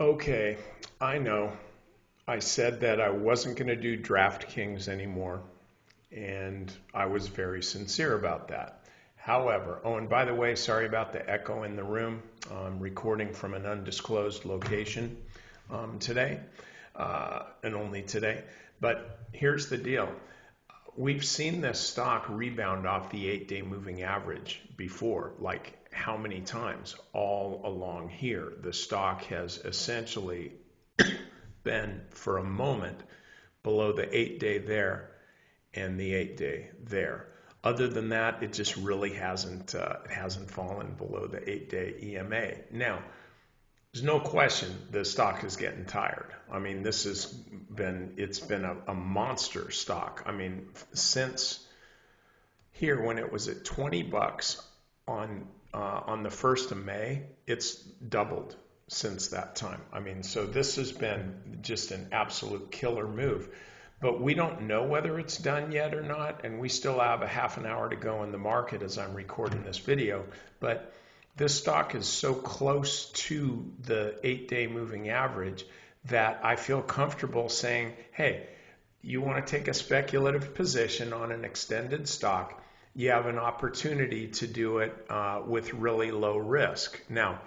Okay, I know. I said that I wasn't going to do DraftKings anymore, and I was very sincere about that. However, oh, and by the way, sorry about the echo in the room. I'm recording from an undisclosed location today, and only today. But here's the deal. We've seen this stock rebound off the 8-day moving average before, like how many times? All along here. The stock has essentially been for a moment below the 8-day there and the 8-day there. Other than that, it just really hasn't fallen below the 8-day EMA. Now, there's no question the stock is getting tired. I mean, it's been a monster stock. I mean, since here when it was at 20 bucks on the 1st of May, it's doubled since that time. I mean, so this has been just an absolute killer move. But we don't know whether it's done yet or not, and we still have a half an hour to go in the market as I'm recording this video. But this stock is so close to the 8-day moving average that I feel comfortable saying, hey, you want to take a speculative position on an extended stock, you have an opportunity to do it with really low risk. Now,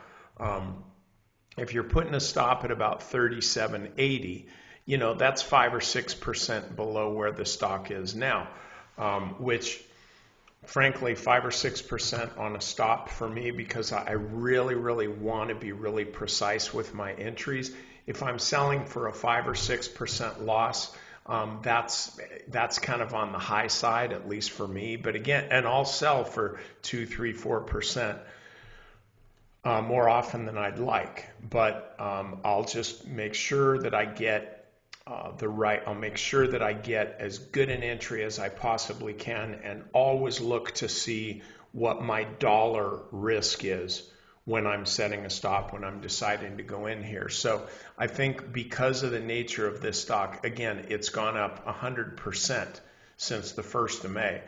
if you're putting a stop at about 37.80, that's 5 or 6% below where the stock is now, which frankly, 5 or 6% on a stop for me, because I really, really want to be really precise with my entries. If I'm selling for a 5 or 6% loss, that's kind of on the high side, at least for me. But again, and I'll sell for 2, 3, 4%. More often than I'd like, but I'll just make sure that I get I'll make sure that I get as good an entry as I possibly can, and always look to see what my dollar risk is when I'm setting a stop, when I'm deciding to go in here. So I think because of the nature of this stock, again, it's gone up 100% since the 1st of May.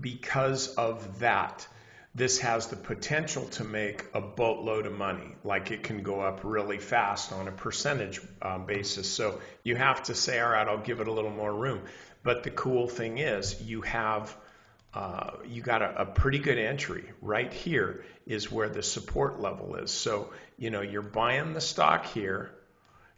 Because of that, this has the potential to make a boatload of money. Like, it can go up really fast on a percentage basis. So you have to say, all right, I'll give it a little more room. But the cool thing is you got a pretty good entry. Right here is where the support level is. So, you're buying the stock here,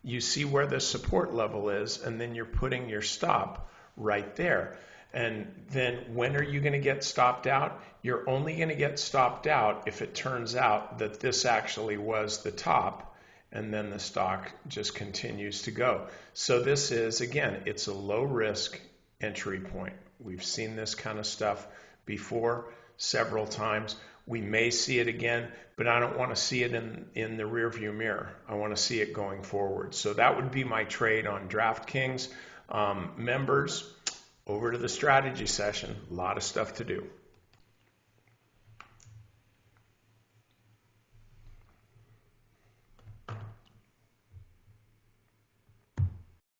you see where the support level is, and then you're putting your stop right there. And then when are you going to get stopped out? You're only going to get stopped out if it turns out that this actually was the top, and then the stock just continues to go. So this is, again, it's a low risk entry point. We've seen this kind of stuff before several times. We may see it again, but I don't want to see it in the rearview mirror. I want to see it going forward. So that would be my trade on DraftKings. Members, over to the strategy session. A lot of stuff to do.